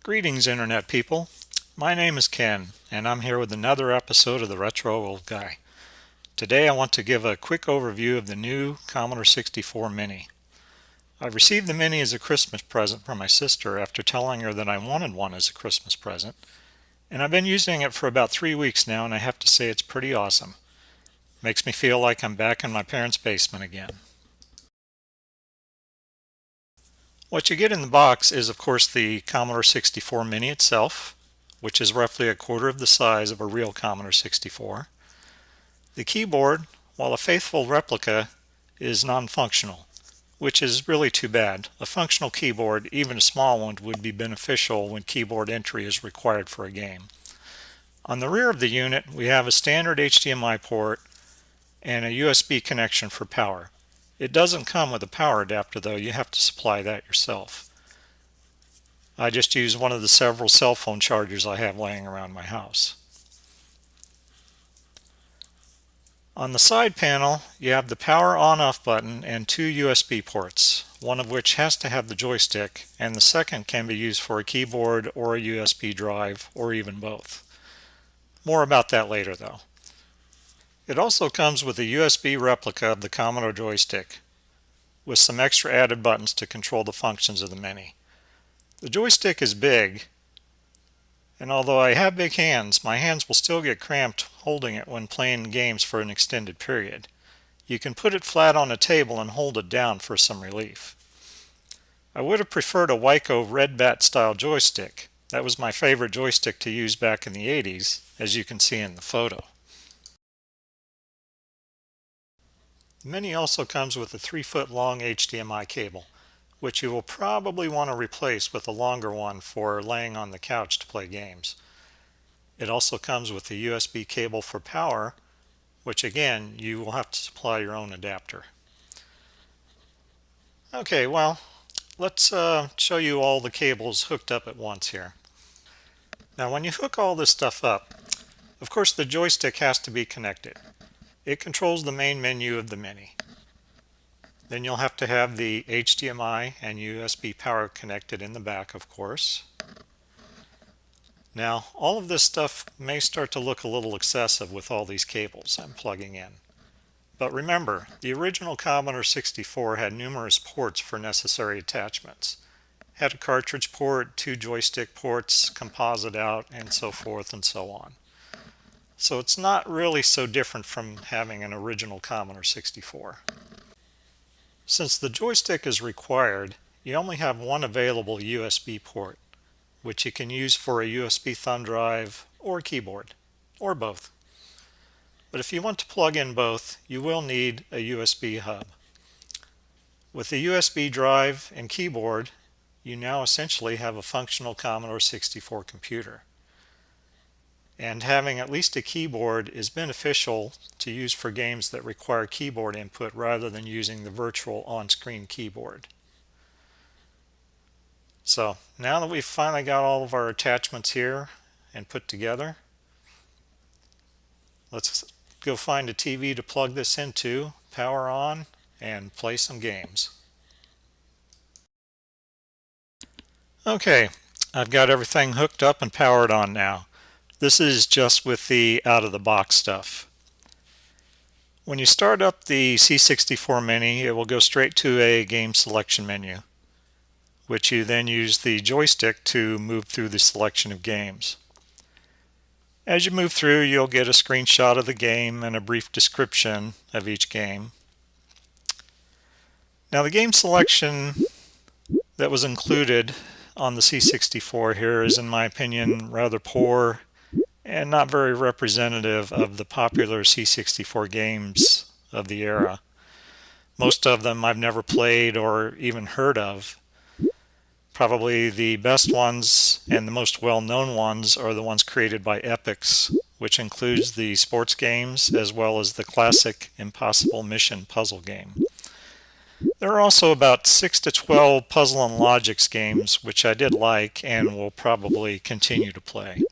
Greetings, Internet people. My name is Ken, and I'm here with another episode of the Retro Old Guy. Today I want to give a quick overview of the new Commodore 64 Mini. I received the Mini as a Christmas present from my sister after telling her that I wanted one as a Christmas present, and I've been using it for about 3 weeks now, and I have to say it's pretty awesome. Makes me feel like I'm back in my parents' basement again. What you get in the box is, of course, the Commodore 64 Mini itself, which is roughly a quarter of the size of a real Commodore 64. The keyboard, while a faithful replica, is non-functional, which is really too bad. A functional keyboard, even a small one, would be beneficial when keyboard entry is required for a game. On the rear of the unit, we have a standard HDMI port and a USB connection for power. It doesn't come with a power adapter though, you have to supply that yourself. I just use one of the several cell phone chargers I have laying around my house. On the side panel, you have the power on-off button and two USB ports, one of which has to have the joystick, and the second can be used for a keyboard or a USB drive, or even both. More about that later though. It also comes with a USB replica of the Commodore Joystick, with some extra added buttons to control the functions of the Mini. The joystick is big, and although I have big hands, my hands will still get cramped holding it when playing games for an extended period. You can put it flat on a table and hold it down for some relief. I would have preferred a Wyco Red Bat style joystick. That was my favorite joystick to use back in the 80s, as you can see in the photo. The Mini also comes with a 3-foot long HDMI cable, which you will probably want to replace with a longer one for laying on the couch to play games. It also comes with a USB cable for power, which again, you will have to supply your own adapter. Okay, well, let's show you all the cables hooked up at once here. Now when you hook all this stuff up, of course the joystick has to be connected. It controls the main menu of the Mini. Then you'll have to have the HDMI and USB power connected in the back, of course. Now, all of this stuff may start to look a little excessive with all these cables I'm plugging in. But remember, the original Commodore 64 had numerous ports for necessary attachments. Had a cartridge port, 2 joystick ports, composite out, and so forth and so on. So it's not really so different from having an original Commodore 64. Since the joystick is required, you only have one available USB port, which you can use for a USB thumb drive or keyboard, or both. But if you want to plug in both, you will need a USB hub. With a USB drive and keyboard, you now essentially have a functional Commodore 64 computer. And having at least a keyboard is beneficial to use for games that require keyboard input rather than using the virtual on-screen keyboard. So now that we've finally got all of our attachments here and put together, let's go find a TV to plug this into, power on, and play some games. Okay, I've got everything hooked up and powered on now. This is just with the out-of-the-box stuff. When you start up the C64 Mini, it will go straight to a game selection menu, which you then use the joystick to move through the selection of games. As you move through, you'll get a screenshot of the game and a brief description of each game. Now the game selection that was included on the C64 here is, in my opinion, rather poor and not very representative of the popular C64 games of the era. Most of them I've never played or even heard of. Probably the best ones and the most well-known ones are the ones created by Epix, which includes the sports games as well as the classic Impossible Mission puzzle game. There are also about 6 to 12 puzzle and logics games which I did like and will probably continue to play.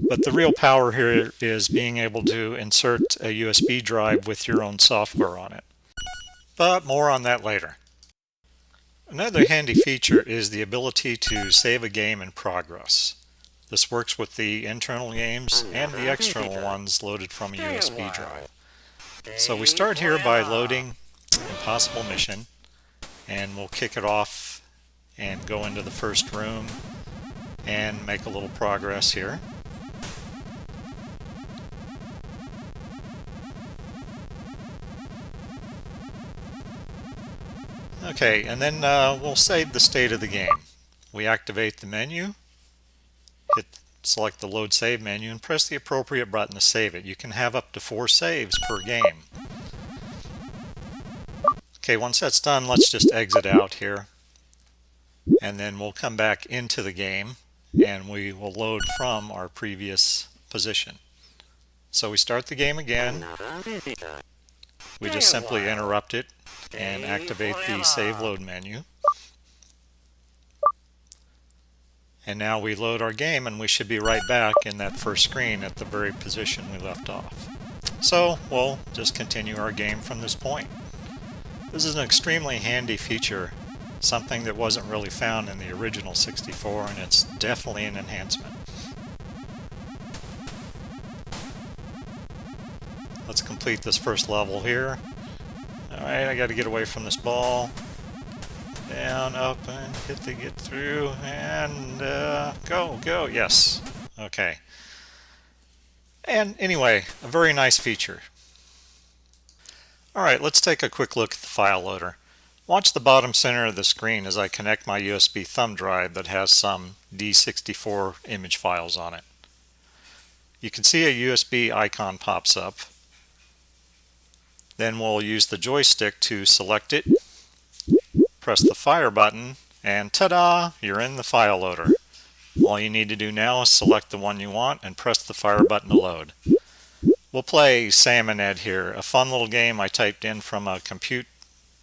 But the real power here is being able to insert a USB drive with your own software on it. But more on that later. Another handy feature is the ability to save a game in progress. This works with the internal games and the external ones loaded from a USB drive. So we start here by loading Impossible Mission, and we'll kick it off and go into the first room and make a little progress here. Okay, and then we'll save the state of the game. We activate the menu, select the Load Save menu, and press the appropriate button to save it. You can have up to 4 saves per game. Okay, once that's done, let's just exit out here, and then we'll come back into the game, and we will load from our previous position. So we start the game again. We just simply interrupt it and activate the Save Load menu. And now we load our game, and we should be right back in that first screen at the very position we left off. So we'll just continue our game from this point. This is an extremely handy feature, something that wasn't really found in the original 64, and it's definitely an enhancement. Let's complete this first level here. Alright, I got to get away from this ball. Down, up, and hit to get through, and go, yes. Okay. And anyway, a very nice feature. Alright, let's take a quick look at the file loader. Watch the bottom center of the screen as I connect my USB thumb drive that has some D64 image files on it. You can see a USB icon pops up. Then we'll use the joystick to select it, press the fire button, and ta-da! You're in the file loader. All you need to do now is select the one you want and press the fire button to load. We'll play Salmon Ed here, a fun little game I typed in from a Compute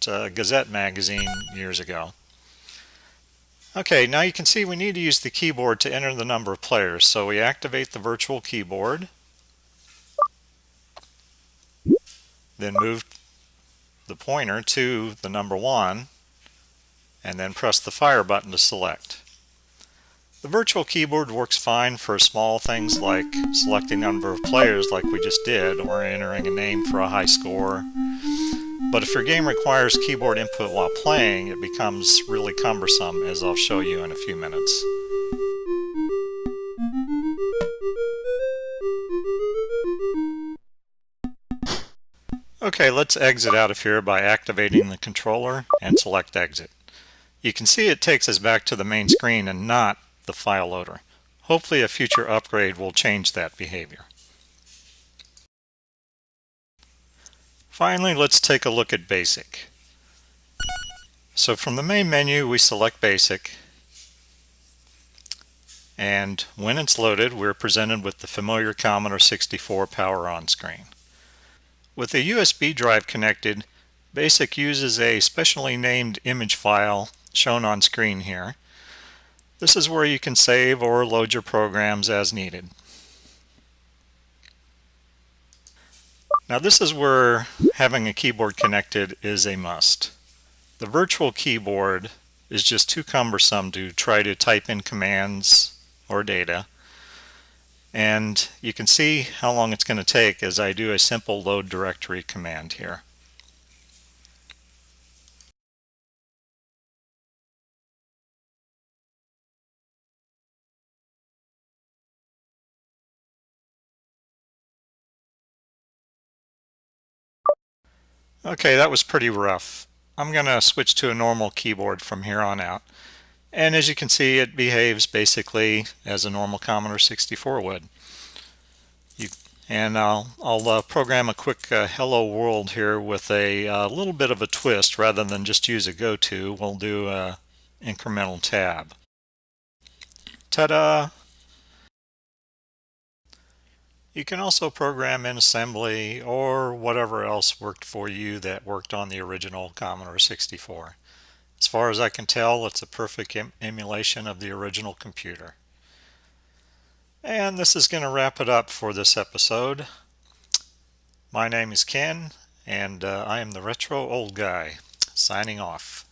Gazette magazine years ago. Okay, now you can see we need to use the keyboard to enter the number of players, so we activate the virtual keyboard, then move the pointer to the number 1, and then press the fire button to select. The virtual keyboard works fine for small things like selecting the number of players like we just did, or entering a name for a high score. But if your game requires keyboard input while playing, it becomes really cumbersome, as I'll show you in a few minutes. Okay, let's exit out of here by activating the controller and select Exit. You can see it takes us back to the main screen and not the file loader. Hopefully a future upgrade will change that behavior. Finally, let's take a look at Basic. So from the main menu, we select Basic, and when it's loaded, we're presented with the familiar Commodore 64 power on screen. With a USB drive connected, Basic uses a specially named image file shown on screen here. This is where you can save or load your programs as needed. Now this is where having a keyboard connected is a must. The virtual keyboard is just too cumbersome to try to type in commands or data. And you can see how long it's going to take as I do a simple load directory command here. Okay, that was pretty rough. I'm going to switch to a normal keyboard from here on out. And as you can see, it behaves basically as a normal Commodore 64 would. I'll program a quick hello world here with a little bit of a twist. Rather than just use a goto, we'll do an incremental tab. Ta-da! You can also program in assembly or whatever else worked for you that worked on the original Commodore 64. As far as I can tell, it's a perfect emulation of the original computer. And this is going to wrap it up for this episode. My name is Ken, and I am the Retro Old Guy, signing off.